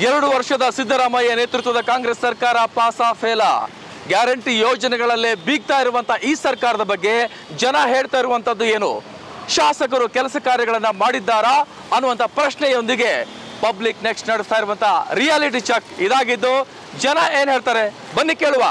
2 ವರ್ಷದ ಸಿದ್ದರಾಮಯ್ಯ ನೇತೃತ್ವದ ಕಾಂಗ್ರೆಸ್ ಸರ್ಕಾರ ಪಾಸಾ ಫೇಲಾ? ಗ್ಯಾರಂಟಿ ಯೋಜನೆಗಳಲ್ಲೇ ಬೀಗ್ತಾ ಇರುವಂತ ಈ ಸರ್ಕಾರದ ಬಗ್ಗೆ ಜನ ಹೇಳ್ತಾ ಇರುವಂತದ್ದು ಏನು? ಶಾಸಕರು ಕೆಲಸ ಕಾರ್ಯಗಳನ್ನ ಮಾಡಿದ್ದಾರಾ ಅನ್ನುವಂತ ಪ್ರಶ್ನೆಯೊಂದಿಗೆ ಪಬ್ಲಿಕ್ ನೆಕ್ಸ್ಟ್ ನಡೆಸ್ತಾ ಇರುವಂತ ರಿಯಾಲಿಟಿ ಚೆಕ್ ಇದಾಗಿದ್ದು, ಜನ ಏನ್ ಹೇಳ್ತಾರೆ ಬನ್ನಿ ಕೇಳುವ.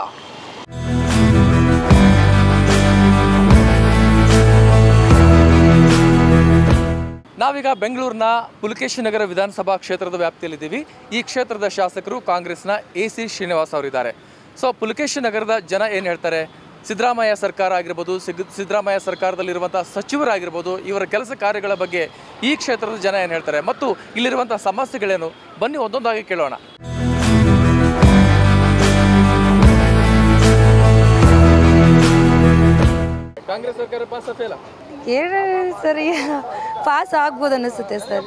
ನಾವೀಗ ಬೆಂಗಳೂರಿನ ಪುಲಕೇಶಿ ನಗರ ವಿಧಾನಸಭಾ ಕ್ಷೇತ್ರದ ವ್ಯಾಪ್ತಿಯಲ್ಲಿದ್ದೀವಿ. ಈ ಕ್ಷೇತ್ರದ ಶಾಸಕರು ಕಾಂಗ್ರೆಸ್ನ AC ಶ್ರೀನಿವಾಸ್ ಅವರಿದ್ದಾರೆ. ಸೊ ಪುಲಕೇಶಿ ನಗರದ ಜನ ಏನು ಹೇಳ್ತಾರೆ, ಸಿದ್ದರಾಮಯ್ಯ ಸರ್ಕಾರ ಆಗಿರ್ಬೋದು, ಸಿದ್ದರಾಮಯ್ಯ ಸರ್ಕಾರದಲ್ಲಿರುವಂಥ ಸಚಿವರಾಗಿರ್ಬೋದು, ಇವರ ಕೆಲಸ ಕಾರ್ಯಗಳ ಬಗ್ಗೆ ಈ ಕ್ಷೇತ್ರದ ಜನ ಏನು ಹೇಳ್ತಾರೆ ಮತ್ತು ಇಲ್ಲಿರುವಂಥ ಸಮಸ್ಯೆಗಳೇನು, ಬನ್ನಿ ಒಂದೊಂದಾಗಿ ಕೇಳೋಣ. ಕಾಂಗ್ರೆಸ್ ಸರ್ಕಾರ ಪಾಸ್ ಫೇಲಾ? ಸರಿ, ಪಾಸ್ ಆಗ್ಬೋದು ಅನಿಸುತ್ತೆ ಸರ್.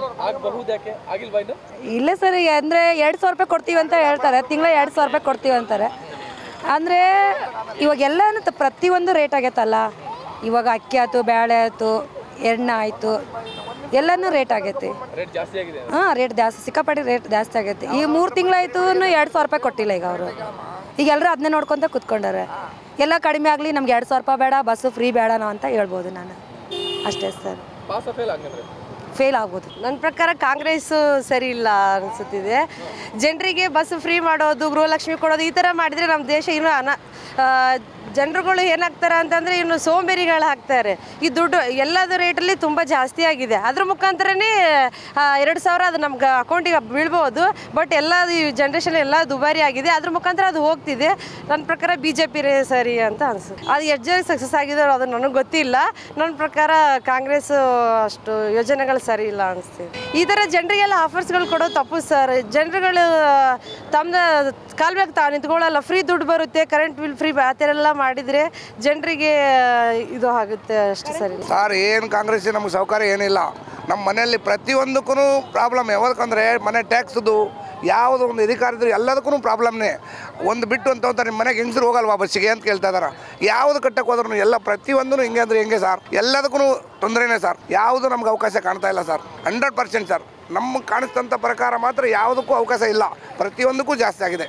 ಇಲ್ಲ ಸರ್, ಅಂದರೆ 2,000 ರೂಪಾಯಿ ಕೊಡ್ತೀವಿ ಅಂತ ಹೇಳ್ತಾರೆ, ತಿಂಗಳ 2,000 ರೂಪಾಯಿ ಕೊಡ್ತೀವಿ ಅಂತಾರೆ. ಅಂದರೆ ಇವಾಗೆಲ್ಲನೂ ಪ್ರತಿಯೊಂದು ರೇಟ್ ಆಗೈತಲ್ಲ. ಇವಾಗ ಅಕ್ಕಿ ಆಯಿತು, ಬೇಳೆ ಆಯಿತು, ಎಣ್ಣೆ ಆಯಿತು, ಎಲ್ಲನೂ ರೇಟ್ ಆಗೈತಿ. ಹಾಂ, ರೇಟ್ ಜಾಸ್ತಿ, ಸಿಕ್ಕಾಪಟ್ಟೆ ರೇಟ್ ಜಾಸ್ತಿ ಆಗೈತಿ. ಈ 3 ತಿಂಗಳಾಯಿತು 2,000 ರೂಪಾಯಿ ಕೊಟ್ಟಿಲ್ಲ ಈಗ ಅವರು. ಈಗ ಎಲ್ಲರೂ ಅದನ್ನೇ ನೋಡ್ಕೊತ ಕೂತ್ಕೊಂಡಾರೆ. ಎಲ್ಲ ಕಡಿಮೆ ಆಗಲಿ, ನಮ್ಗೆ 2,000 ರೂಪಾಯಿ ಬೇಡ, ಬಸ್ಸು ಫ್ರೀ ಬೇಡ ನಾವು ಅಂತ ಹೇಳ್ಬೋದು. ನಾನು ಅಷ್ಟೇ ಸರ್, ಫೇಲ್ ಆಗ್ಬೋದು. ನನ್ನ ಪ್ರಕಾರ ಕಾಂಗ್ರೆಸ್ಸು ಸರಿ ಇಲ್ಲ ಅನಿಸುತ್ತಿದೆ. ಜನರಿಗೆ ಬಸ್ ಫ್ರೀ ಮಾಡೋದು, ಗೃಹಲಕ್ಷ್ಮಿ ಕೊಡೋದು, ಈ ಥರ ಮಾಡಿದರೆ ನಮ್ಮ ದೇಶ ಇನ್ನೂ ಜನರುಗಳು ಏನಾಗ್ತಾರೆ ಅಂತಂದರೆ ಇನ್ನು ಸೋಂಬೇರಿಗಳು ಹಾಕ್ತಾರೆ. ಈ ದುಡ್ಡು ಎಲ್ಲದ ರೇಟಲ್ಲಿ ತುಂಬ ಜಾಸ್ತಿ ಆಗಿದೆ. ಅದ್ರ ಮುಖಾಂತರನೇ 2,000 ಅದು ನಮ್ಗೆ ಅಕೌಂಟಿಗೆ ಬೀಳ್ಬೋದು. ಬಟ್ ಎಲ್ಲ ಈ ಜನ್ರೇಷನ್ ಎಲ್ಲ ದುಬಾರಿ ಆಗಿದೆ, ಅದ್ರ ಮುಖಾಂತರ ಅದು ಹೋಗ್ತಿದೆ. ನನ್ನ ಪ್ರಕಾರ BJP ಸರಿ ಅಂತ ಅನಿಸುತ್ತೆ. ಅದು ಎಷ್ಟು ಜನ ಸಕ್ಸಸ್ ಆಗಿದಾರೋ ಅದು ನನಗೆ ಗೊತ್ತಿಲ್ಲ. ನನ್ನ ಪ್ರಕಾರ ಕಾಂಗ್ರೆಸ್ ಅಷ್ಟು ಯೋಜನೆಗಳು ಸರಿ ಇಲ್ಲ ಅನಿಸ್ತಿದೆ. ಈ ಥರ ಜನರಿಗೆಲ್ಲ ಆಫರ್ಸ್ಗಳು ಕೊಡೋದು ತಪ್ಪು ಸರ್. ಜನರುಗಳು ತಮ್ಮ ಕಾಲ ಬೇಕು ತಾವು ನಿಂತ್ಕೊಳ್ಳಲ್ಲ. ಫ್ರೀ ದುಡ್ಡು ಬರುತ್ತೆ, ಕರೆಂಟ್ ಬಿಲ್ ಫ್ರೀ, ಆ ಥರ ಎಲ್ಲ ಮಾಡಿದರೆ ಜನರಿಗೆ ಇದು ಆಗುತ್ತೆ ಅಷ್ಟೇ ಸರಿ. ಸರ್, ಏನು ಕಾಂಗ್ರೆಸ್ ನಮಗೆ ಸೌಕರ್ಯ ಏನಿಲ್ಲ. ನಮ್ಮ ಮನೆಯಲ್ಲಿ ಪ್ರತಿಯೊಂದಕ್ಕೂ ಪ್ರಾಬ್ಲಮ್. ಯಾವ್ದಕ್ಕಂದರೆ ಮನೆ ಟ್ಯಾಕ್ಸ್ದು ಯಾವುದೋ ಒಂದು ಅಧಿಕಾರ ಇದ್ರೂ ಎಲ್ಲದಕ್ಕೂ ಪ್ರಾಬ್ಲಮ್ನೇ. ಒಂದು ಬಿಟ್ಟು ಅಂತ ಹೋಗ್ತಾರೆ, ನಿಮ್ಮ ಮನೆಗೆ ಹೆಂಗಸರು ಹೋಗಲ್ವಾ ಬಸ್ಸಿಗೆ ಅಂತ ಕೇಳ್ತಾ ಇದ್ದಾರೆ. ಯಾವುದು ಕಟ್ಟಕ್ಕೆ ಹೋದ್ರೂ ಎಲ್ಲ ಪ್ರತಿಯೊಂದೂ ಹಿಂಗೆ ಅಂದರೆ ಹೆಂಗೆ ಸರ್? ಎಲ್ಲದಕ್ಕೂ ತೊಂದರೆನೇ ಸರ್. ಯಾವುದು ನಮ್ಗೆ ಅವಕಾಶ ಕಾಣ್ತಾ ಇಲ್ಲ ಸರ್. 100% ಸರ್, ನಮಗೆ ಕಾಣಿಸ್ತಂಥ ಪ್ರಕಾರ ಮಾತ್ರ ಯಾವುದಕ್ಕೂ ಅವಕಾಶ ಇಲ್ಲ. ಪ್ರತಿಯೊಂದಕ್ಕೂ ಜಾಸ್ತಿ ಆಗಿದೆ.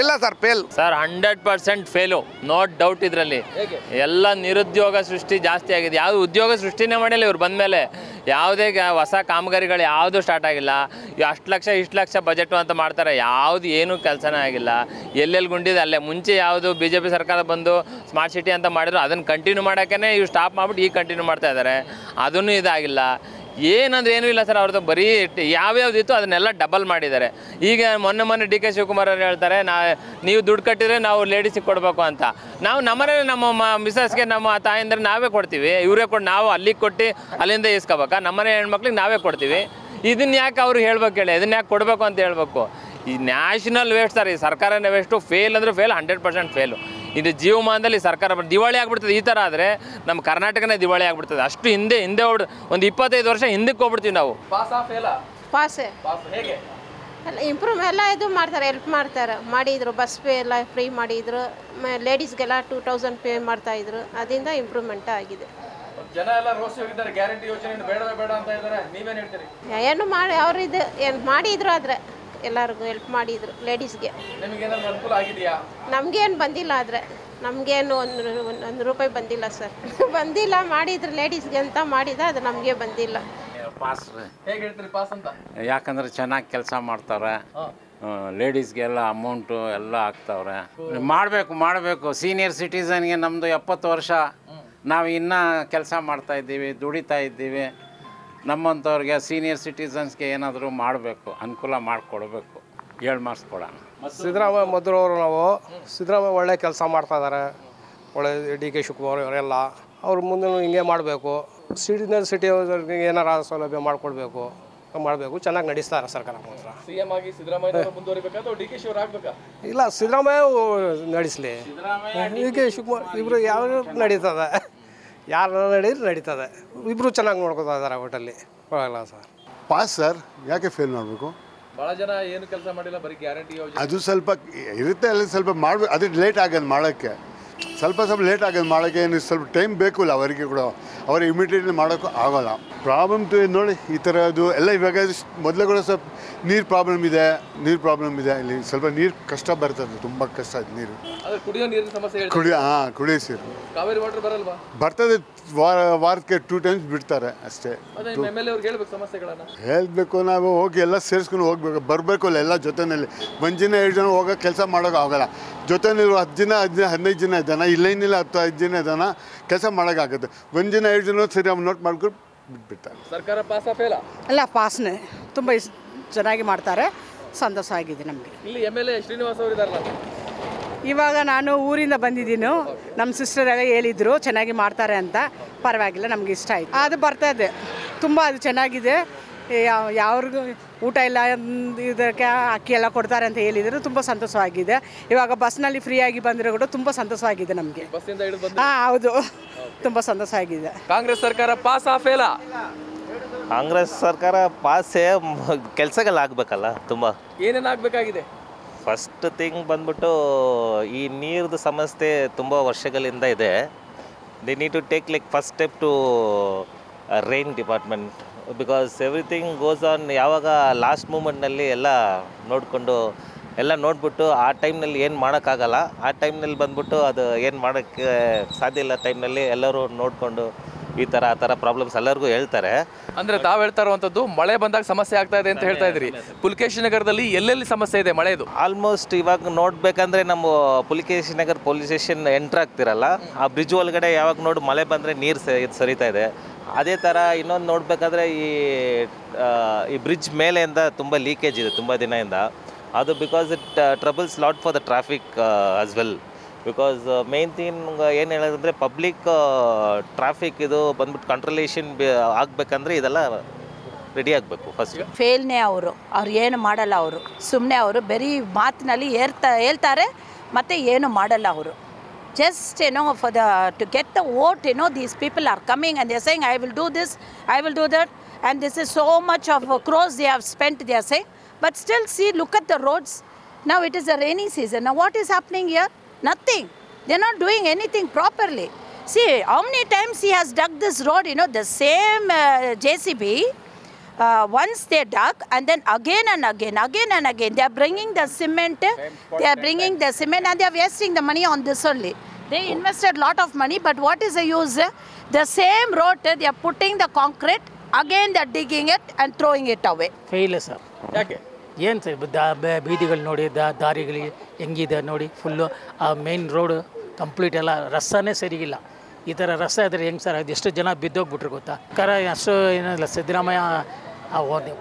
ಇಲ್ಲ sir, fail sir, 100% fail, no doubt. ಇದರಲ್ಲಿ ಎಲ್ಲ ನಿರುದ್ಯೋಗ ಸೃಷ್ಟಿ ಜಾಸ್ತಿ ಆಗಿದೆ. ಯಾವುದು ಉದ್ಯೋಗ ಸೃಷ್ಟಿನೇ ಮಾಡಿಲ್ಲ ಇವ್ರು ಬಂದಮೇಲೆ. ಯಾವುದೇ ಹೊಸ ಕಾಮಗಾರಿಗಳು ಯಾವುದು ಸ್ಟಾರ್ಟ್ ಆಗಿಲ್ಲ. ಅಷ್ಟು ಲಕ್ಷ ಇಷ್ಟು ಲಕ್ಷ ಬಜೆಟು ಅಂತ ಮಾಡ್ತಾರೆ, ಯಾವುದು ಏನೂ ಕೆಲಸನೇ ಆಗಿಲ್ಲ. ಎಲ್ಲೆಲ್ಲಿ ಗುಂಡಿದೆ ಅಲ್ಲೇ. ಮುಂಚೆ ಯಾವುದು BJP ಸರ್ಕಾರ ಬಂದು ಸ್ಮಾರ್ಟ್ ಸಿಟಿ ಅಂತ ಮಾಡಿದ್ರು, ಅದನ್ನು ಕಂಟಿನ್ಯೂ ಮಾಡೋಕ್ಕೇ ಇವ್ರು ಸ್ಟಾಪ್ ಮಾಡಿಬಿಟ್ಟು ಈಗ ಕಂಟಿನ್ಯೂ ಮಾಡ್ತಾ ಇದ್ದಾರೆ. ಅದೂ ಇದಾಗಿಲ್ಲ. ಏನಂದ್ರೆ ಏನೂ ಇಲ್ಲ ಸರ್. ಅವ್ರದ್ದು ಬರೀ ಯಾವ್ಯಾವ್ದಿತ್ತು ಅದನ್ನೆಲ್ಲ ಡಬಲ್ ಮಾಡಿದ್ದಾರೆ. ಈಗ ಮೊನ್ನೆ DK ಶಿವಕುಮಾರ್ ಅವರು ಹೇಳ್ತಾರೆ, ನೀವು ದುಡ್ಡು ಕಟ್ಟಿದರೆ ನಾವು ಲೇಡೀಸಿಗೆ ಕೊಡಬೇಕು ಅಂತ. ನಾವು ನಮ್ಮನೇ ನಮ್ಮ ಮಿಸಸ್ಗೆ, ನಮ್ಮ ತಾಯಂದ್ರೆ ನಾವೇ ಕೊಡ್ತೀವಿ. ಇವರೇ ನಾವು ಅಲ್ಲಿಗೆ ಕೊಟ್ಟು ಅಲ್ಲಿಂದ ಇಸ್ಕೋಬೇಕಾ? ನಮ್ಮನೆ ಹೆಣ್ಮಕ್ಳಿಗೆ ನಾವೇ ಕೊಡ್ತೀವಿ. ಇದನ್ನ ಯಾಕೆ ಅವ್ರು ಹೇಳ್ಬೇಕು ಹೇಳಿ? ಇದನ್ನ ಯಾಕೆ ಕೊಡಬೇಕು ಅಂತ ಹೇಳ್ಬೇಕು? ಈ ನ್ಯಾಷನಲ್ ವೇಸ್ಟ್ ಸರ್, ಈ ಸರ್ಕಾರನೇ ವೇಸ್ಟು. ಫೇಲ್ ಅಂದರೆ ಫೇಲ್, 100% ಫೇಲು. ಇದು ಜೀವಮಾನದಲ್ಲಿ ಸರ್ಕಾರ ದಿವಾಳಿ ಆಗ್ಬಿಡ್ತದೆ. ಈ ಥರ ಆದರೆ ನಮ್ಮ ಕರ್ನಾಟಕನೇ ದಿವಾಳಿ ಆಗ್ಬಿಡ್ತದೆ. ಅಷ್ಟು ಹಿಂದೆ ಒಂದು 25 ವರ್ಷ ಹಿಂದಕ್ಕೆ ಹೋಗ್ಬಿಡ್ತೀವಿ ನಾವು. ಪಾಸೇ ಎಲ್ಲ ಇಂಪ್ರೂವ್ ಎಲ್ಲ ಇದು ಮಾಡ್ತಾರೆ, ಹೆಲ್ಪ್ ಮಾಡ್ತಾರೆ. ಮಾಡಿದರು ಬಸ್ ಪೇ ಎಲ್ಲ ಫ್ರೀ ಮಾಡಿದರು. ಲೇಡೀಸ್ಗೆಲ್ಲ 2,000 ಪೇ ಮಾಡ್ತಾಯಿದ್ರು. ಅದರಿಂದ ಇಂಪ್ರೂವ್ಮೆಂಟ್ ಆಗಿದೆ. ಜನ ಎಲ್ಲ ರೋಸಿ ಹೋಗಿದ್ದಾರೆ, ಗ್ಯಾರಂಟಿ ಯೋಜನೆ ಬೇಡ ಅಂತ ಇದ್ದಾರೆ. ನೀವೇನು ಹೇಳ್ತೀರಿ? ಏನು ಮಾಡಿ ಅವರು ಇದು ಏನು ಮಾಡಿದ್ರು, ಆದರೆ ಎಲ್ಲರಿಗೂ ಹೆಲ್ಪ್ ಮಾಡಿದರು. ಲೇಡೀಸ್ಗೆ ನಿಮಗೇನಾದ್ರು ಅನುಕೂಲ ಆಗಿದೆಯಾ? ನಮಗೇನು ಬಂದಿಲ್ಲ. ಆದರೆ ನಮಗೇನು ಒಂದು ರೂಪಾಯಿ ಬಂದಿಲ್ಲ ಸರ್. ಬಂದಿಲ್ಲ. ಮಾಡಿದ್ರು ಲೇಡೀಸ್ಗೆ ಅಂತ ಮಾಡಿದ, ಅದು ನಮಗೆ ಬಂದಿಲ್ಲ. ಪಾಸ್. ಹೇಗೆ ಹೇಳ್ತೀರಿ ಪಾಸ್ ಅಂತ? ಯಾಕಂದ್ರೆ ಚೆನ್ನಾಗಿ ಕೆಲಸ ಮಾಡ್ತಾರೆ. ಲೇಡೀಸ್ಗೆಲ್ಲ ಅಮೌಂಟು ಎಲ್ಲ ಹಾಕ್ತವ್ರೆ. ಮಾಡಬೇಕು. ಸೀನಿಯರ್ ಸಿಟಿಸನ್ಗೆ ನಮ್ಮದು 70 ವರ್ಷ, ನಾವು ಇನ್ನೂ ಕೆಲಸ ಮಾಡ್ತಾಯಿದ್ದೀವಿ, ದುಡಿತಾ ಇದ್ದೀವಿ. ನಮ್ಮಂಥವ್ರಿಗೆ ಸೀನಿಯರ್ ಸಿಟಿಸನ್ಸ್ಗೆ ಏನಾದರೂ ಮಾಡಬೇಕು, ಅನುಕೂಲ ಮಾಡಿಕೊಡ್ಬೇಕು. 7 ಮಾರ್ಕ್ಸ್ ಕೊಡೋಣ. ಸಿದ್ದರಾಮಯ್ಯ ಮೊದಲವರು ನಾವು ಸಿದ್ದರಾಮಯ್ಯ ಒಳ್ಳೆ ಕೆಲಸ ಮಾಡ್ತಾಯಿದ್ದಾರೆ. ಒಳ್ಳೆ DK ಶಿವಕುಮಾರ್ ಅವರೆಲ್ಲ ಅವ್ರು ಮುಂದೆ ಹಿಂಗೆ ಮಾಡಬೇಕು. ಸೀನಿಯರ್ ಸಿಟಿಗೆ ಏನಾರ ಸೌಲಭ್ಯ ಮಾಡಿಕೊಡ್ಬೇಕು, ಚೆನ್ನಾಗಿ ನಡೆಸ್ತಾರೆ ಸರ್ಕಾರ ಮಾತ್ರ. CM ಆಗಿ ಸಿದ್ದರಾಮಯ್ಯ ಮುಂದುವರಿಬೇಕಾ ಅಥವಾ DK ಶಿವರ್ ಆಗಬೇಕಾ? ಇಲ್ಲ, ಸಿದ್ದರಾಮಯ್ಯ ನಡೆಸಲಿ. DK ಶಿವಕುಮಾರ್ ಇಬ್ಬರು ಯಾವ ನಡೀತದೆ, ಯಾರು ನಡೀತದೆ. ಇಬ್ಬರು ಚೆನ್ನಾಗಿ ನೋಡ್ಕೊತಾ ಇದ್ದಾರೆ ಒಟ್ಟಲ್ಲಿ. ಬರಲ್ಲ ಸರ್. Pass sir. ಯಾಕೆ ಫೇಲ್ ಮಾಡಬೇಕು? ಭಾಳ ಜನ ಏನು ಕೆಲಸ ಮಾಡಿಲ್ಲ, ಬರೀ ಗ್ಯಾರಂಟಿ ಯೋಜನೆ. ಅದು ಸ್ವಲ್ಪ ಇರುತ್ತೆ, ಅಲ್ಲಿ ಸ್ವಲ್ಪ ಮಾಡಬೇಕು. ಅದು ಲೇಟ್ ಆಗೋದು ಮಾಡೋಕ್ಕೆ. ಸ್ವಲ್ಪ ಲೇಟ್ ಆಗೋದು ಮಾಡೋಕ್ಕೆ ಏನು ಸ್ವಲ್ಪ ಟೈಮ್ ಬೇಕು ಇಲ್ಲ ಅವರಿಗೆ ಕೂಡ ಅವ್ರು ಇಮಿಡಿಯೇಟ್ಲಿ ಮಾಡೋಕ್ಕೂ ಆಗೋಲ್ಲ. ಪ್ರಾಬ್ಲಮ್ ನೋಡಿ ಈ ಥರದ್ದು ಎಲ್ಲ ಇವಾಗ ಮೊದಲೇ ಕೂಡ ಸ್ವಲ್ಪ ನೀರು ಪ್ರಾಬ್ಲಮ್ ಇದೆ ಇಲ್ಲಿ ಸ್ವಲ್ಪ ನೀರು ಕಷ್ಟ ಬರ್ತದೆ, ತುಂಬ ಕಷ್ಟ ಇದೆ ನೀರು. ಕುಡಿಯೋ ನೀರಿನ ಸಮಸ್ಯೆ ಕುಡಿಯೋ ನೀರು ಕಾವೇರಿ ವಾಟರ್ ಬರಲ್ವಾ? ಬರ್ತದೆ, ವಾರಕ್ಕೆ 2 times ಬಿಡ್ತಾರೆ ಅಷ್ಟೇ. ಹೇಳ್ಬೇಕು, ನಾವು ಹೋಗಿ ಎಲ್ಲ ಸೇರಿಸ್ಕೊಂಡು ಹೋಗ್ಬೇಕು, ಬರಬೇಕು ಅಲ್ಲ ಎಲ್ಲ ಜೊತೆಯಲ್ಲಿ. 1 ಜನ 2 ಜನ ಹೋಗೋಕೆ ಕೆಲಸ ಮಾಡೋಕೆ ಆಗಲ್ಲ. ಜೊತೆಯಲ್ಲಿ 10 ಜನ 15 ಜನ ಇದ್ದಾನೆ, ಇಲ್ಲೇನಿಲ್ಲ 10-5 ಜನ ಇದ್ದಾನೆ, ಕೆಲಸ ಮಾಡೋಕ್ಕಾಗುತ್ತೆ. 1 ಜನ 2 ಜನ ಸರಿ ನೋಟ್ ಮಾಡ್ಕೊಂಡು ಬಿಟ್ಬಿಡ್ತಾರೆ. ಸರ್ಕಾರ ಪಾಸಾ ಫೇಲಾ? ಅಲ್ಲ, ಪಾಸ್ನೇ ತುಂಬ ಚೆನ್ನಾಗಿ ಮಾಡ್ತಾರೆ, ಸಂತೋಷ ಆಗಿದೆ ನಮಗೆ. ಇಲ್ಲಿ MLA ಶ್ರೀನಿವಾಸ್ ಅವರು ಇದ್ದಾರಲ್ಲ, ಇವಾಗ ನಾನು ಊರಿಂದ ಬಂದಿದ್ದೀನಿ, ನಮ್ಮ ಸಿಸ್ಟರ್ ಎಲ್ಲ ಹೇಳಿದರು ಚೆನ್ನಾಗಿ ಮಾಡ್ತಾರೆ ಅಂತ. ಪರವಾಗಿಲ್ಲ, ನಮಗೆ ಇಷ್ಟ ಆಯಿತು. ಅದು ಬರ್ತಾಯಿದೆ, ತುಂಬ ಅದು ಚೆನ್ನಾಗಿದೆ. ಯಾವ್ರಿಗೂ ಊಟ ಇಲ್ಲ ಇದಕ್ಕೆ ಅಕ್ಕಿ ಎಲ್ಲ ಕೊಡ್ತಾರೆ ಅಂತ ಹೇಳಿದರು, ತುಂಬ ಸಂತೋಷವಾಗಿದೆ. ಇವಾಗ ಬಸ್ನಲ್ಲಿ ಫ್ರೀಯಾಗಿ ಬಂದಿರೋ ಕೂಡ ತುಂಬ ಸಂತೋಷವಾಗಿದೆ ನಮಗೆ. ಹೌದು, ತುಂಬ ಸಂತೋಷ ಆಗಿದೆ. ಕಾಂಗ್ರೆಸ್ ಸರ್ಕಾರ ಪಾಸಾ ಫೇಲಾ? ಕಾಂಗ್ರೆಸ್ ಸರ್ಕಾರ ಪಾಸೇ, ಕೆಲಸಗಳಾಗಬೇಕಲ್ಲ ತುಂಬ. ಏನೇನು ಆಗಬೇಕಾಗಿದೆ? ಫಸ್ಟ್ ಥಿಂಗ್ ಬಂದ್ಬಿಟ್ಟು ಈ ನೀರ್ದು ಸಮಸ್ಯೆ ತುಂಬ ವರ್ಷಗಳಿಂದ ಇದೆ. They need to take first step to rein department, because everything goes on. ಯಾವಾಗ ಲಾಸ್ಟ್ ಮೂಮೆಂಟ್ನಲ್ಲಿ ಎಲ್ಲ ನೋಡಿಬಿಟ್ಟು ಆ ಟೈಮ್ನಲ್ಲಿ ಏನು ಮಾಡೋಕ್ಕಾಗಲ್ಲ, ಆ ಟೈಮ್ನಲ್ಲಿ ಬಂದ್ಬಿಟ್ಟು ಅದು ಏನು ಮಾಡೋಕ್ಕೆ ಸಾಧ್ಯ ಇಲ್ಲ ಟೈಮ್ನಲ್ಲಿ ಎಲ್ಲರೂ ನೋಡಿಕೊಂಡು ಈ ಥರ ಆ ಥರ ಪ್ರಾಬ್ಲಮ್ಸ್ ಎಲ್ಲರಿಗೂ ಹೇಳ್ತಾರೆ. ಅಂದರೆ ತಾವು ಹೇಳ್ತಾ ಇರುವಂಥದ್ದು ಮಳೆ ಬಂದಾಗ ಸಮಸ್ಯೆ ಆಗ್ತಾ ಇದೆ ಅಂತ ಹೇಳ್ತಾ ಇದ್ರಿ. ಪುಲಕೇಶಿ ನಗರದಲ್ಲಿ ಎಲ್ಲೆಲ್ಲಿ ಸಮಸ್ಯೆ ಇದೆ ಮಳೆದು? ಆಲ್ಮೋಸ್ಟ್ ಇವಾಗ ನೋಡಬೇಕಂದ್ರೆ ನಮ್ಮ ಪುಲಕೇಶಿ ನಗರ ಪೊಲೀಸ್ ಸ್ಟೇಷನ್ ಎಂಟ್ರ್ ಆಗ್ತಿರಲ್ಲ, ಆ ಬ್ರಿಡ್ಜ್ ಒಳಗಡೆ ಯಾವಾಗ ಮಳೆ ಬಂದರೆ ನೀರು ಸರಿತಾ ಇದೆ. ಅದೇ ಥರ ಇನ್ನೊಂದು ನೋಡಬೇಕಾದ್ರೆ ಈ ಬ್ರಿಡ್ಜ್ ಮೇಲೆಯಿಂದ ತುಂಬ ಲೀಕೇಜ್ ಇದೆ ತುಂಬ ದಿನದಿಂದ. ಅದು because it troubles lot for the traffic as well. Because main thing ಏನು ಹೇಳೋದಂದರೆ ಪಬ್ಲಿಕ್ ಟ್ರಾಫಿಕ್ ಇದು ಬಂದ್ಬಿಟ್ಟು ಕಂಟ್ರೋಲೇಷನ್ ಆಗಬೇಕಂದ್ರೆ ಇದೆಲ್ಲ ರೆಡಿ ಆಗಬೇಕು ಫಸ್ಟ್. ಫೇಲ್ನೇ ಅವ್ರು ಏನು ಮಾಡಲ್ಲ. ಸುಮ್ಮನೆ ಅವರು ಬರೀ ಮಾತಿನಲ್ಲಿ ಹೇಳ್ತಾರೆ ಮತ್ತು ಏನು ಮಾಡಲ್ಲ ಅವರು. Just for to get the vote, these people are coming and they're saying, I will do this, I will do that, and this is so much of crores they have spent, they are saying. But still, see, look at the roads. Now it is a rainy season. Now what is happening here? Nothing. They're not doing anything properly. See, how many times he has dug this road, the same JCB. Once they dug, and then again and again, they are bringing the cement, and they are wasting the money on this only. They invested lot of money, but what is the use? The same road, they are putting the concrete, again they are digging it and throwing it away. Fail, sir. ಯಾಕೆ ಏನು sir ಬೀದಿಗಳು ನೋಡಿ, ದಾರಿಗಳಿಗೆ ಹೆಂಗಿದೆ ನೋಡಿ, full ಆ main road complete ಎಲ್ಲ ರಸ್ತಾನೇ ಸರಿಗಿಲ್ಲ. ಈ ಥರ ರಸ್ತೆ ಇದ್ರೆ ಹೆಂಗೆ ಸರ್? ಅದು ಎಷ್ಟು ಜನ ಬಿದ್ದೋಗ್ಬಿಟ್ರು ಗೊತ್ತಾ? ಅಷ್ಟು ಏನಿಲ್ಲ, ಸಿದ್ದರಾಮಯ್ಯ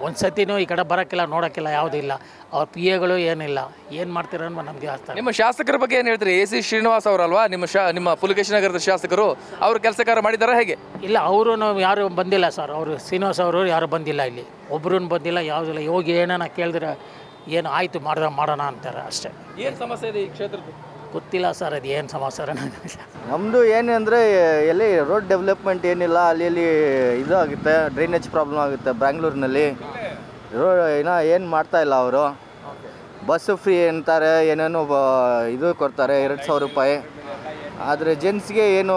ಒಂದು ಸತಿನೂ ಈ ಕಡೆ ಬರೋಕ್ಕಿಲ್ಲ, ನೋಡೋಕ್ಕಿಲ್ಲ, ಯಾವುದೂ ಇಲ್ಲ. ಅವ್ರ PAಗಳು ಏನಿಲ್ಲ, ಏನು ಮಾಡ್ತೀರ ಅನ್ನೋ ನಮಗೆ ಅರ್ಥ. ನಿಮ್ಮ ಶಾಸಕರ ಬಗ್ಗೆ ಏನು ಹೇಳ್ತೀರಿ? AC ಶ್ರೀನಿವಾಸ್ ಅವರಲ್ವಾ ನಿಮ್ಮ ಪುಲಕೇಶಿ ನಗರದ ಶಾಸಕರು? ಅವರು ಕೆಲಸ ಕಾರ್ಯ ಮಾಡಿದಾರ ಹೇಗೆ? ಇಲ್ಲ, ಅವರು ಯಾರು ಬಂದಿಲ್ಲ ಸರ್. ಅವರು ಶ್ರೀನಿವಾಸ್ ಅವರು ಯಾರು ಬಂದಿಲ್ಲ, ಇಲ್ಲಿ ಒಬ್ಬರೂ ಬಂದಿಲ್ಲ, ಯಾವುದಿಲ್ಲ. ಹೋಗಿ ಏನಾನ ಕೇಳಿದ್ರೆ ಏನು ಆಯಿತು ಮಾಡೋಣ ಅಂತಾರೆ ಅಷ್ಟೇ. ಏನು ಸಮಸ್ಯೆ ಇದೆ ಈ ಕ್ಷೇತ್ರದ್ದು? ಗೊತ್ತಿಲ್ಲ ಸರ್, ಅದು ಏನು ಸಮಾಚಾರ. ನಮ್ಮದು ಏನು ಅಂದರೆ ಎಲ್ಲಿ ರೋಡ್ ಡೆವಲಪ್ಮೆಂಟ್ ಏನಿಲ್ಲ, ಅಲ್ಲಿ ಇದು ಆಗುತ್ತೆ, ಡ್ರೈನೇಜ್ ಪ್ರಾಬ್ಲಮ್ ಆಗುತ್ತೆ. ಬ್ಯಾಂಗ್ಳೂರಿನಲ್ಲಿ ಏನು ಮಾಡ್ತಾಯಿಲ್ಲ ಅವರು. ಬಸ್ಸು ಫ್ರೀ ಅಂತಾರೆ, ಏನೇನೋ ಇದು ಕೊಡ್ತಾರೆ 2,000 ರೂಪಾಯಿ. ಆದರೆ ಜೆಂಟ್ಸ್ಗೆ ಏನು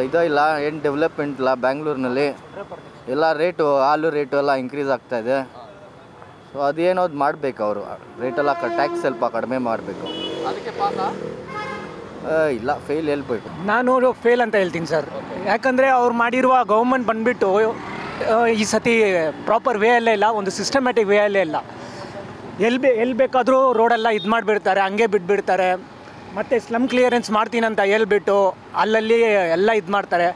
ಇದು ಇಲ್ಲ, ಏನು ಡೆವಲಪ್ಮೆಂಟ್ ಇಲ್ಲ ಬ್ಯಾಂಗ್ಳೂರಿನಲ್ಲಿ. ಎಲ್ಲ ಹಾಲು ರೇಟು ಎಲ್ಲ ಇನ್ಕ್ರೀಸ್ ಆಗ್ತಾಯಿದೆ. ಸೊ ಅದೇನೋದು ಮಾಡಬೇಕು ಅವರು, ರೇಟೆಲ್ಲ ಟ್ಯಾಕ್ಸ್ ಸ್ವಲ್ಪ ಕಡಿಮೆ ಮಾಡಬೇಕು. ಇಲ್ಲ, ಫೇಲ್ ಹೇಳ್ಬೇಕು. ನಾನು ಫೇಲ್ ಅಂತ ಹೇಳ್ತೀನಿ ಸರ್. ಯಾಕಂದರೆ ಅವ್ರು ಮಾಡಿರುವ ಗೌರ್ಮೆಂಟ್ ಬಂದುಬಿಟ್ಟು ಈ ಸತಿ ಪ್ರಾಪರ್ ವೇ ಅಲ್ಲೇ ಇಲ್ಲ, ಒಂದು ಸಿಸ್ಟಮ್ಯಾಟಿಕ್ ವೇ ಅಲ್ಲೇ ಇಲ್ಲ. ಎಲ್ಲಿ ಬೇಕಾದರೂ ರೋಡೆಲ್ಲ ಇದು ಮಾಡಿಬಿಡ್ತಾರೆ, ಹಂಗೆ ಬಿಟ್ಬಿಡ್ತಾರೆ. ಮತ್ತು ಸ್ಲಮ್ ಕ್ಲಿಯರೆನ್ಸ್ ಮಾಡ್ತೀನಂತ ಹೇಳ್ಬಿಟ್ಟು ಅಲ್ಲಲ್ಲಿ ಎಲ್ಲ ಇದು ಮಾಡ್ತಾರೆ.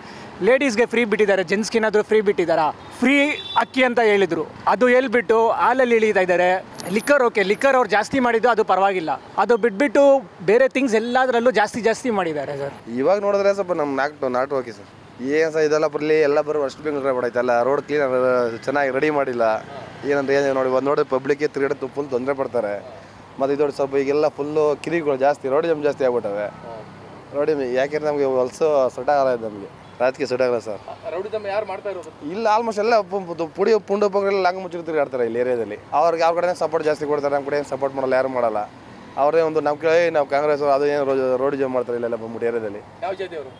ಲೇಡೀಸ್ಗೆ ಫ್ರೀ ಬಿಟ್ಟಿದ್ದಾರೆ, ಜೆಂಟ್ಸ್ಗೇನಾದರೂ ಫ್ರೀ ಬಿಟ್ಟಿದ್ದಾರಾ? ಫ್ರೀ ಅಕ್ಕಿ ಅಂತ ಹೇಳಿದರು, ಅದು ಹೇಳ್ಬಿಟ್ಟು ಹಾಲಲ್ಲಿ ಇಳಿತಾ ಇದ್ದಾರೆ. ಲಿಕ್ಕರ್ ಓಕೆ, ಲಿಕ್ಕರ್ ಅವ್ರು ಜಾಸ್ತಿ ಮಾಡಿದ್ದು ಅದು ಪರವಾಗಿಲ್ಲ, ಅದು ಬಿಟ್ಬಿಟ್ಟು ಬೇರೆ ಥಿಂಗ್ಸ್ ಎಲ್ಲದರಲ್ಲೂ ಜಾಸ್ತಿ ಮಾಡಿದ್ದಾರೆ ಸರ್. ಇವಾಗ ನೋಡಿದ್ರೆ ಸ್ವಲ್ಪ ನಮ್ಮ ನಾಟು ಓಕೆ ಸರ್. ಏನು ಸರ್ ಇದೆಲ್ಲ ಬರಲಿ, ಎಲ್ಲ ವೆಸ್ಟ್ ಬೆಂಗಳೂರು ಬಡಾಯ್ತಲ್ಲ, ರೋಡ್ ಕ್ಲೀನ್ ಚೆನ್ನಾಗಿ ರೆಡಿ ಮಾಡಿಲ್ಲ. ಏನಂದ್ರೆ ಏನು ನೋಡಿ ಪಬ್ಲಿಕ್ಗೆ ತಿರುಗಾಡೋದು ಫುಲ್ ತೊಂದರೆ ಪಡ್ತಾರೆ. ಮತ್ತು ಇದು ಸ್ವಲ್ಪ ಈಗೆಲ್ಲ ಫುಲ್ಲು ಕಿರಿಗಳು ಜಾಸ್ತಿ, ರೋಡ್ ಜಾಮ್ ಜಾಸ್ತಿ ಆಗ್ಬಿಟ್ಟವೆ. ಯಾಕೆಂದ್ರೆ ನಮಗೆ ಹೊಲಸು ಸೊಟ್ಟಾಗಲ್ಲ ಇದೆ, ನಮಗೆ ರಾಜಕೀಯ ಸೊಟ್ಟಾಗಲ್ಲ ಸರ್. ಇಲ್ಲ, ಆಲ್ಮೋಸ್ಟ್ ಎಲ್ಲ ಪುಂಡು ಪೊಂಗರೆಲ್ಲ ಲಾಂಗ್ ಮುಚ್ಚಿ ತಿರುಗಾಡ್ತಾರೆ ಇಲ್ಲಿ ಏರಿಯಾದಲ್ಲಿ. ಅವ್ರಿಗೆ ಯಾವ ಕಡೆ ಸಪೋರ್ಟ್ ಜಾಸ್ತಿ ಕೊಡ್ತಾರೆ, ನಮ್ಮ ಕಡೆ ಏನು ಸಪೋರ್ಟ್ ಮಾಡಲ್ಲ, ಯಾರು ಮಾಡಲ್ಲ. ಅವರೇ ಒಂದು ನಮ್ಮ ಕೇಳಿ ನಾವು ಕಾಂಗ್ರೆಸ್ ಅದು ಏನು ರೋಡ್ ಜಾಮ್ ಮಾಡ್ತಾರೆ ಇಲ್ಲೆಲ್ಲ ಬಂದ್ಬಿಟ್ಟು ಏರಿಯಾದಲ್ಲಿ ಯಾವ ಜಾತಿ ಅವರು?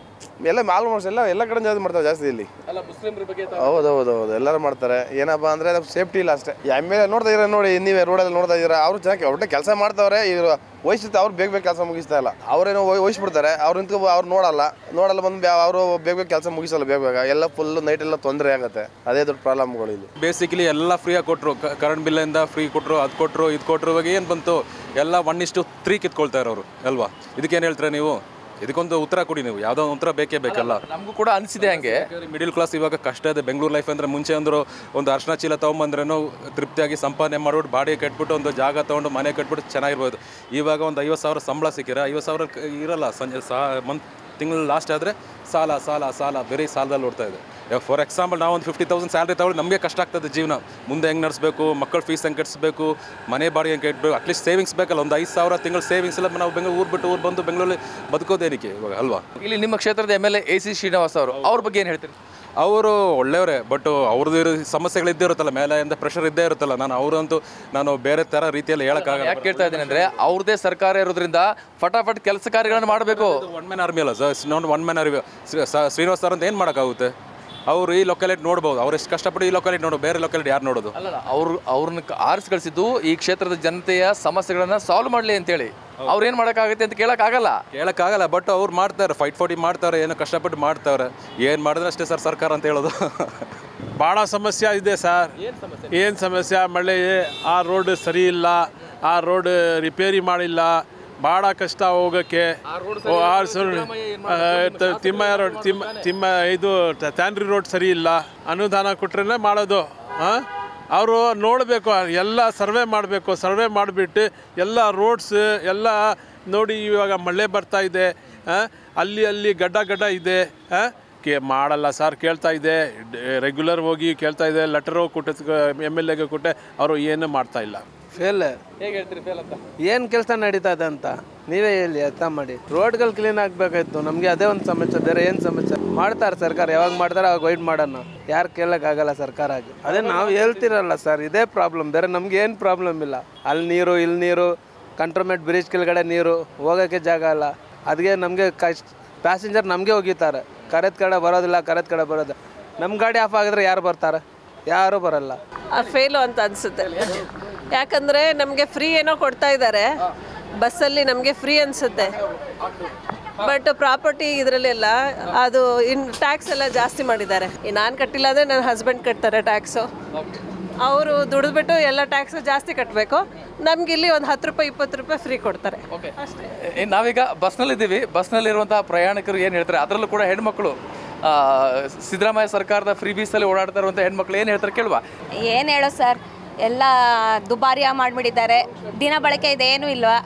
ಎಲ್ಲ ಆಲ್ಮೋಸ್ಟ್ ಎಲ್ಲ ಕಡೆ ಜಾಸ್ತಿ ಮಾಡ್ತಾರೆ ಜಾಸ್ತಿ ಇಲ್ಲಿ. ಅಲ್ಲ ಮುಸ್ಲಿಮ್ರ ಬಗ್ಗೆ ಹೌದು ಎಲ್ಲರೂ ಮಾಡ್ತಾರೆ. ಏನಪ್ಪ ಅಂದರೆ ಅದು ಸೇಫ್ಟಿ ಇಲ್ಲ ಅಷ್ಟೇ. ಎಮ್ಮೆಲೆ ನೋಡ್ತಾ ಇದ್ದೀರಾ ನೋಡಿ, ನೀವೇ ರೋಡಲ್ಲಿ ನೋಡ್ತಾ ಇದ್ದೀರಾ, ಅವರು ಚೆನ್ನಾಗಿ ಒಟ್ಟೆ ಕೆಲಸ ಮಾಡ್ತಾವ್ರೆ. ಈಗ ವಹಿಸುತ್ತೆ, ಅವ್ರು ಬೇಗ ಕೆಲಸ ಮುಗಿಸ್ತಾ ಇಲ್ಲ. ಅವರೇನೋ ವಹಿಸ್ಬಿಡ್ತಾರೆ, ಅವ್ರು ನೋಡಲ್ಲ ಬಂದು ಅವರು ಬೇಗ ಕೆಲಸ ಮುಗಿಸಲ್ಲ ಬೇಗ ಎಲ್ಲ ಫುಲ್ ನೈಟ್ ಎಲ್ಲ ತೊಂದರೆ ಆಗುತ್ತೆ. ಅದೇ ದೊಡ್ಡ ಪ್ರಾಬ್ಲಮ್ಗಳು ಇಲ್ಲಿ. ಬೇಸಿಕಲಿ ಎಲ್ಲ ಫ್ರೀಯಾಗಿ ಕೊಟ್ಟರು, ಕರೆಂಟ್ ಬಿಲ್ಲಿಂದ ಫ್ರೀ ಕೊಟ್ಟರು, ಅದು ಕೊಟ್ಟರು ಇದು ಕೊಟ್ಟರು. ಇವಾಗ ಏನು ಬಂತು, ಎಲ್ಲ 1:3 ಕಿತ್ಕೊಳ್ತಾ ಇರೋರು ಅಲ್ವಾ? ಇದಕ್ಕೇನು ಹೇಳ್ತಾರೆ ನೀವು? ಇದಕ್ಕೊಂದು ಉತ್ತರ ಕೊಡಿ ನೀವು, ಯಾವುದೋ ಉತ್ತರ ಬೇಕೇ ಬೇಕಲ್ಲ. ನಮಗೂ ಕೂಡ ಅನಿಸಿದೆ ಹಂಗೆ. ಮಿಡಿಲ್ ಕ್ಲಾಸ್ ಇವಾಗ ಕಷ್ಟ ಇದೆ. ಬೆಂಗಳೂರು ಲೈಫ್ ಅಂದರೆ ಮುಂಚೆ ಅಂದರು ಒಂದು ಅರ್ಶನ ಚೀಲ ತೊಗೊಂಬಂದ್ರೇನೋ ತೃಪ್ತಿಯಾಗಿ ಸಂಪಾದನೆ ಮಾಡ್ಬಿಟ್ಟು ಬಾಡಿಗೆ ಕಟ್ಬಿಟ್ಟು ಒಂದು ಜಾಗ ತೊಗೊಂಡು ಮನೆ ಕಟ್ಬಿಟ್ಟು ಚೆನ್ನಾಗಿರ್ಬೋದು. ಇವಾಗ ಒಂದು 50,000 ಸಂಬಳ ಸಿಕ್ಕಿರ 50,000 ಇರಲ್ಲ. ಸಂಜೆ ತಿಂಗಳು ಲಾಸ್ಟ್ ಆದರೆ ಸಾಲ ಬೇರೆ ಸಾಲದಲ್ಲಿ ಓಡ್ತಾ ಇದೆ. ಫಾರ್ ಎಕ್ಸಾಂಪಲ್ ನಾವು ಒಂದು 50,000 ಸ್ಯಾಲ್ರಿ ತಗೊಳ್ಳಿ, ನಮಗೆ ಕಷ್ಟ ಆಗ್ತದೆ ಜೀವನ. ಮುಂದೆ ಹೆಂಗೆ ನಡೆಸಬೇಕು, ಮಕ್ಕಳ ಫೀಸ್ ಹೆಂಗೆ ಕಟ್ಟಿಸ್ಬೇಕು, ಮನೆ ಬಾಡಿಗೆ ಹೆಂಗೆ ಕಟ್ಟಬೇಕು, ಅಟ್ಲೀಸ್ಟ್ ಸೇವಿಂಗ್ಸ್ ಬೇಕಲ್ಲ. ಒಂದು 5,000 ತಿಂಗಳು ಸೇವಿಂಗ್ಸ್ ಇಲ್ಲ. ನಾವು ಊರು ಬಂದು ಬೆಂಗಳೂರಲ್ಲಿ ಬದುಕೋದೇನಕ್ಕೆ ಇವಾಗ ಅಲ್ವಾ? ಇಲ್ಲಿ ನಿಮ್ಮ ಕ್ಷೇತ್ರದ MLA AC ಶ್ರೀನಿವಾಸ್ ಅವ್ರ ಬಗ್ಗೆ ಏನು ಹೇಳ್ತೀರಿ? ಅವರು ಒಳ್ಳೆಯವರೇ, ಬಟ್ ಅವ್ರದ್ದು ಸಮಸ್ಯೆಗಳು ಇದ್ದೇ ಇರುತ್ತಲ್ಲ, ಮೇಲೆಯಿಂದ ಪ್ರೆಷರ್ ಇದ್ದೇ ಇರುತ್ತಲ್ಲ. ನಾನು ಬೇರೆ ಥರ ರೀತಿಯಲ್ಲಿ ಹೇಳೋಕ್ಕಾಗಲ್ಲ. ಯಾಕೆ ಕೇಳ್ತಾ ಇದ್ದೀನಿ ಅಂದರೆ ಅವ್ರದ್ದೇ ಸರ್ಕಾರ ಇರೋದ್ರಿಂದ ಫಟಾಫಟ್ ಕೆಲಸ ಕಾರ್ಯಗಳನ್ನು ಮಾಡಬೇಕು. ಒನ್ ಮ್ಯಾನ್ ಆರ್ಮಿ ಅಲ್ಲ sir, not one man army. Srinivas sir ಅಂತ ಏನು ಮಾಡೋಕ್ಕಾಗುತ್ತೆ? ಅವರು ಈ ಲೊಕ್ಯಾಲಿಟಿ ನೋಡ್ಬೋದು, ಅವ್ರು ಎಷ್ಟು ಕಷ್ಟಪಟ್ಟು ಈ ಲೊಕ್ಯಾಲಿಟಿ ನೋಡೋದು, ಬೇರೆ ಲೊಕ್ಯಾಲಿಟಿ ಯಾರು ನೋಡೋದು? ಅಲ್ಲ, ಅವ್ರನ್ನ ಆರಿಸಿ ಕಳಿಸಿದ್ದು ಈ ಕ್ಷೇತ್ರದ ಜನತೆಯ ಸಮಸ್ಯೆಗಳನ್ನು ಸಾಲ್ವ್ ಮಾಡಲಿ ಅಂತೇಳಿ. ಅವ್ರು ಏನು ಮಾಡೋಕ್ಕಾಗುತ್ತೆ ಅಂತ ಕೇಳೋಕ್ಕಾಗಲ್ಲ. ಬಟ್ ಅವ್ರು ಮಾಡ್ತಾರೆ, ಫೈಟ್ ಮಾಡ್ತಾರೆ, ಏನೋ ಕಷ್ಟಪಟ್ಟು ಮಾಡ್ತಾರೆ. ಏನು ಮಾಡಿದ್ರೆ ಅಷ್ಟೇ ಸರ್ ಸರ್ಕಾರ ಅಂತ ಹೇಳೋದು. ಭಾಳ ಸಮಸ್ಯೆ ಇದೆ ಸರ್. ಏನು ಸಮಸ್ಯೆ? ಮಳೆ, ಆ ರೋಡ್ ಸರಿ ಇಲ್ಲ, ಆ ರೋಡ್ ರಿಪೇರಿ ಮಾಡಿಲ್ಲ, ಭಾಳ ಕಷ್ಟ ಹೋಗೋಕ್ಕೆ. ಇದು ಟ್ಯಾನ್ರಿ ರೋಡ್ ಸರಿ ಇಲ್ಲ. ಅನುದಾನ ಕೊಟ್ರೇ ಮಾಡೋದು. ಅವರು ನೋಡಬೇಕು, ಎಲ್ಲ ಸರ್ವೆ ಮಾಡಬೇಕು. ಸರ್ವೆ ಮಾಡಿಬಿಟ್ಟು ಎಲ್ಲ ರೋಡ್ಸ್ ಎಲ್ಲ ನೋಡಿ. ಇವಾಗ ಮಳೆ ಬರ್ತಾ ಇದೆ, ಅಲ್ಲಿ ಗಡ್ಡ ಇದೆ. ಮಾಡಲ್ಲ ಸರ್. ಕೇಳ್ತಾ ಇದೆ, ರೆಗ್ಯುಲರ್ ಹೋಗಿ ಕೇಳ್ತಾ ಇದೆ, ಲೆಟರ್ ಹೋಗಿ ಕೊಟ್ಟು MLAಗೆ ಕೊಟ್ಟೆ, ಅವರು ಏನು ಮಾಡ್ತಾ ಇಲ್ಲ. ಫೇಲ್. ಹೇಗೆ ಹೇಳ್ತೀರಿ ಫೇಲ್ ಅಂತ? ಏನು ಕೆಲಸ ನಡೀತಾ ಇದೆ ಅಂತ ನೀವೇ ಹೇಳಿ, ಅರ್ಥ ಮಾಡಿ. ರೋಡ್ಗಳು ಕ್ಲೀನ್ ಆಗಬೇಕಾಯ್ತು. ನಮಗೆ ಅದೇ ಒಂದು ಸಮಸ್ಯೆ, ಬೇರೆ ಏನು ಸಮಸ್ಯೆ? ಮಾಡ್ತಾರೆ ಸರ್ಕಾರ, ಯಾವಾಗ ಮಾಡ್ತಾರೆ ಅವಾಗ ವೈಟ್ ಮಾಡೋಣ. ಯಾರು ಕೇಳೋಕ್ಕಾಗಲ್ಲ ಸರ್ಕಾರ ಆಗಿ. ಅದೇ ನಾವು ಹೇಳ್ತಿರಲ್ಲ ಸರ್, ಇದೇ ಪ್ರಾಬ್ಲಮ್, ಬೇರೆ ನಮ್ಗೆ ಏನು ಪ್ರಾಬ್ಲಮ್ ಇಲ್ಲ. ಅಲ್ಲಿ ನೀರು, ಇಲ್ಲಿ ನೀರು, ಕಂಟ್ರೋಮೆಂಟ್ ಬ್ರಿಡ್ಜ್ ಕೆಳಗಡೆ ನೀರು, ಹೋಗೋಕ್ಕೆ ಜಾಗ ಇಲ್ಲ. ಅದಕ್ಕೆ ನಮಗೆ ಪ್ಯಾಸೆಂಜರ್ ನಮಗೆ ಹೋಗಿತಾರೆ. ಕರೆದ ಕಡೆ ಬರೋದು. ನಮ್ಮ ಗಾಡಿ ಆಫ್ ಆಗಿದ್ರೆ ಯಾರು ಬರ್ತಾರೆ? ಯಾರೂ ಬರಲ್ಲ. ಫೇಲು ಅಂತ ಅನಿಸುತ್ತೆ. ಯಾಕಂದರೆ ನಮಗೆ ಫ್ರೀ ಏನೋ ಕೊಡ್ತಾ ಇದ್ದಾರೆ ಬಸ್ಸಲ್ಲಿ, ನಮಗೆ ಫ್ರೀ ಅನಿಸುತ್ತೆ. ಬಟ್ ಪ್ರಾಪರ್ಟಿ ಇದರಲ್ಲೆಲ್ಲ ಅದು ಟ್ಯಾಕ್ಸ್ ಎಲ್ಲ ಜಾಸ್ತಿ ಮಾಡಿದ್ದಾರೆ. ನಾನು ಕಟ್ಟಿಲ್ಲ ಅಂದರೆ ನನ್ನ ಹಸ್ಬೆಂಡ್ ಕಟ್ತಾರೆ ಟ್ಯಾಕ್ಸು. ಅವರು ದುಡಿದ್ಬಿಟ್ಟು ಎಲ್ಲ ಟ್ಯಾಕ್ಸ್ ಜಾಸ್ತಿ ಕಟ್ಟಬೇಕು. ನಮ್ಗೆ ಇಲ್ಲಿ ಒಂದು 10 ರೂಪಾಯಿ 20 ರೂಪಾಯಿ ಫ್ರೀ ಕೊಡ್ತಾರೆ. ನಾವೀಗ ಬಸ್ನಲ್ಲಿದ್ದೀವಿ. ಬಸ್ನಲ್ಲಿರುವಂತಹ ಪ್ರಯಾಣಿಕರು ಏನು ಹೇಳ್ತಾರೆ, ಅದರಲ್ಲೂ ಕೂಡ ಹೆಣ್ಮಕ್ಳು ಸಿದ್ದರಾಮಯ್ಯ ಸರ್ಕಾರದ ಫ್ರೀ ಬೀಸಲ್ಲಿ ಓಡಾಡ್ತಾ ಇರುವಂಥ ಹೆಣ್ಮಕ್ಳು ಏನು ಹೇಳ್ತಾರೆ ಕೇಳುವ. ಏನು ಹೇಳೋ ಸರ್, ಎಲ್ಲ ದುಬಾರಿಯ ಮಾಡಿಬಿಟ್ಟಿದ್ದಾರೆ. ದಿನ ಬಳಕೆ ಇದೇನೂ ಇಲ್ವಾ,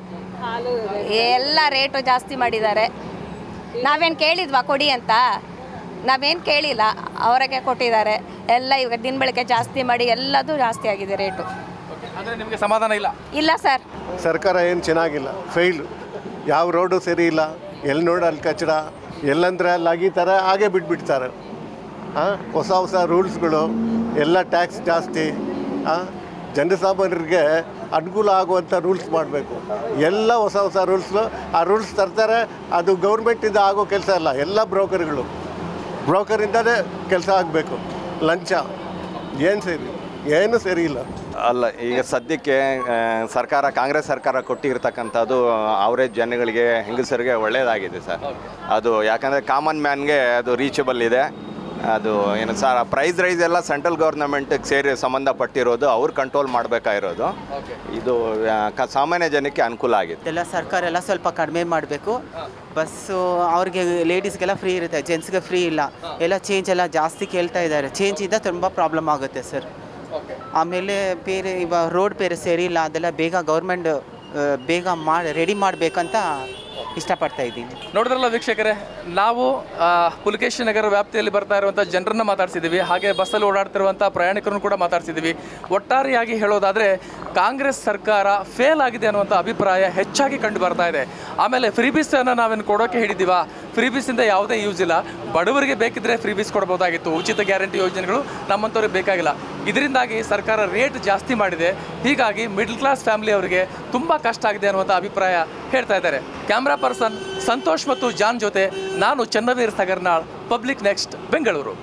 ಎಲ್ಲ ರೇಟು ಜಾಸ್ತಿ ಮಾಡಿದ್ದಾರೆ. ನಾವೇನು ಕೇಳಿದ್ವಾ ಕೊಡಿ ಅಂತ? ನಾವೇನು ಕೇಳಿಲ್ಲ, ಅವರಿಗೆ ಕೊಟ್ಟಿದ್ದಾರೆ. ಎಲ್ಲ ಇವಾಗ ದಿನ ಬಳಕೆ ಜಾಸ್ತಿ ಮಾಡಿ ಎಲ್ಲದೂ ಜಾಸ್ತಿ ಆಗಿದೆ ರೇಟು. ನಿಮಗೆ ಸಮಾಧಾನ ಇಲ್ಲ ಸರ್. ಸರ್ಕಾರ ಏನು ಚೆನ್ನಾಗಿಲ್ಲ, ಫೇಲ್. ಯಾವ ರೋಡು ಸರಿ ಇಲ್ಲ, ಎಲ್ಲಿ ನೋಡಿ ಅಲ್ಲಿ ಕಚಡ, ಎಲ್ಲಂದ್ರೆ ಅಲ್ಲಿ ಅಗೀತಾರೆ, ಹಾಗೆ ಬಿಟ್ಬಿಡ್ತಾರೆ. ಹೊಸ ರೂಲ್ಸ್ಗಳು, ಎಲ್ಲ ಟ್ಯಾಕ್ಸ್ ಜಾಸ್ತಿ. ಜನಸಾಮಾನ್ಯರಿಗೆ ಅನುಕೂಲ ಆಗುವಂಥ ರೂಲ್ಸ್ ಮಾಡಬೇಕು. ಎಲ್ಲ ಹೊಸ ರೂಲ್ಸ್ಲು, ಆ ರೂಲ್ಸ್ ತರ್ತಾರೆ. ಅದು ಗೌರ್ಮೆಂಟಿಂದ ಆಗೋ ಕೆಲಸ ಅಲ್ಲ, ಎಲ್ಲ ಬ್ರೋಕರಿಂದಲೇ ಕೆಲಸ ಆಗಬೇಕು. ಲಂಚ ಏನು ಸರಿ ಇಲ್ಲ. ಅಲ್ಲ, ಈಗ ಸದ್ಯಕ್ಕೆ ಸರ್ಕಾರ, ಕಾಂಗ್ರೆಸ್ ಸರ್ಕಾರ ಕೊಟ್ಟಿರ್ತಕ್ಕಂಥದ್ದು ಅವರೇಜ್ ಜನಗಳಿಗೆ, ಹೆಂಗಸರಿಗೆ ಒಳ್ಳೆಯದಾಗಿದೆ ಸರ್. ಅದು ಯಾಕಂದರೆ ಕಾಮನ್ ಮ್ಯಾನ್ಗೆ ಅದು ರೀಚಬಲ್ ಇದೆ. ಅದು ಏನು ಸರ್, ಪ್ರೈಸ್ ರೈಸ್ ಎಲ್ಲ ಸೆಂಟ್ರಲ್ ಗೌರ್ನಮೆಂಟಿಗೆ ಸಂಬಂಧಪಟ್ಟಿರೋದು, ಅವ್ರು ಕಂಟ್ರೋಲ್ ಮಾಡಬೇಕಾಗಿರೋದು. ಇದು ಸಾಮಾನ್ಯ ಜನಕ್ಕೆ ಅನುಕೂಲ ಆಗಿದೆ. ಎಲ್ಲ ಸರ್ಕಾರ ಎಲ್ಲ ಸ್ವಲ್ಪ ಕಡಿಮೆ ಮಾಡಬೇಕು. ಬಸ್ಸು ಅವ್ರಿಗೆ ಲೇಡೀಸ್ಗೆಲ್ಲ ಫ್ರೀ ಇರುತ್ತೆ, ಜೆಂಟ್ಸ್ಗೆ ಫ್ರೀ ಇಲ್ಲ. ಎಲ್ಲ ಚೇಂಜ್ ಎಲ್ಲ ಜಾಸ್ತಿ ಕೇಳ್ತಾ ಇದ್ದಾರೆ. ಚೇಂಜಿಂದ ತುಂಬ ಪ್ರಾಬ್ಲಮ್ ಆಗುತ್ತೆ ಸರ್. ಆಮೇಲೆ ಬೇರೆ ಇವಾಗ ರೋಡ್ ಬೇರೆ ಸರಿ ಇಲ್ಲ, ಅದೆಲ್ಲ ಬೇಗ ಗೌರ್ಮೆಂಟ್ ಬೇಗ ರೆಡಿ ಮಾಡಬೇಕಂತ ಇಷ್ಟಪಡ್ತಾ ಇದ್ದೀನಿ. ನೋಡಿದ್ರಲ್ಲ ವೀಕ್ಷಕರೇ, ನಾವು ಪುಲಕೇಶಿ ನಗರ ವ್ಯಾಪ್ತಿಯಲ್ಲಿ ಬರ್ತಾ ಇರುವಂಥ ಜನರನ್ನ ಮಾತಾಡ್ಸಿದ್ದೀವಿ. ಹಾಗೆ ಬಸ್ಸಲ್ಲಿ ಓಡಾಡ್ತಿರುವಂಥ ಪ್ರಯಾಣಿಕರನ್ನು ಕೂಡ ಮಾತಾಡ್ಸಿದ್ದೀವಿ. ಒಟ್ಟಾರೆಯಾಗಿ ಹೇಳೋದಾದರೆ ಕಾಂಗ್ರೆಸ್ ಸರ್ಕಾರ ಫೇಲ್ ಆಗಿದೆ ಅನ್ನುವಂಥ ಅಭಿಪ್ರಾಯ ಹೆಚ್ಚಾಗಿ ಕಂಡು ಬರ್ತಾ ಇದೆ. ಆಮೇಲೆ ಫ್ರೀ ಬೀಸನ್ನು ನಾವೇನು ಕೊಡೋಕ್ಕೆ ಹೇಳಿದ್ದೀವ, ಫ್ರೀ ಬೀಸಿಂದ ಯಾವುದೇ ಯೂಸ್ ಇಲ್ಲ. ಬಡವರಿಗೆ ಬೇಕಿದ್ದರೆ ಫ್ರೀ ಬೀಸ್ ಕೊಡ್ಬೋದಾಗಿತ್ತು. ಉಚಿತ ಗ್ಯಾರಂಟಿ ಯೋಜನೆಗಳು ನಮ್ಮಂಥವ್ರಿಗೆ ಬೇಕಾಗಿಲ್ಲ. ಇದರಿಂದಾಗಿ ಸರ್ಕಾರ ರೇಟ್ ಜಾಸ್ತಿ ಮಾಡಿದೆ. ಹೀಗಾಗಿ ಮಿಡ್ಲ್ ಕ್ಲಾಸ್ ಫ್ಯಾಮಿಲಿ ಅವರಿಗೆ ತುಂಬ ಕಷ್ಟ ಆಗಿದೆ ಅನ್ನುವಂಥ ಅಭಿಪ್ರಾಯ ಹೇಳ್ತಾ ಇದ್ದಾರೆ. ಕ್ಯಾಮ್ರಾ ಪರ್ಸನ್ ಸಂತೋಷ್ ಮತ್ತು ಜಾನ್ ಜೊತೆ ನಾನು ಚನ್ನವೀರ್ ಸಗರ್ನಾಳ್, ಪಬ್ಲಿಕ್ ನೆಕ್ಸ್ಟ್, ಬೆಂಗಳೂರು.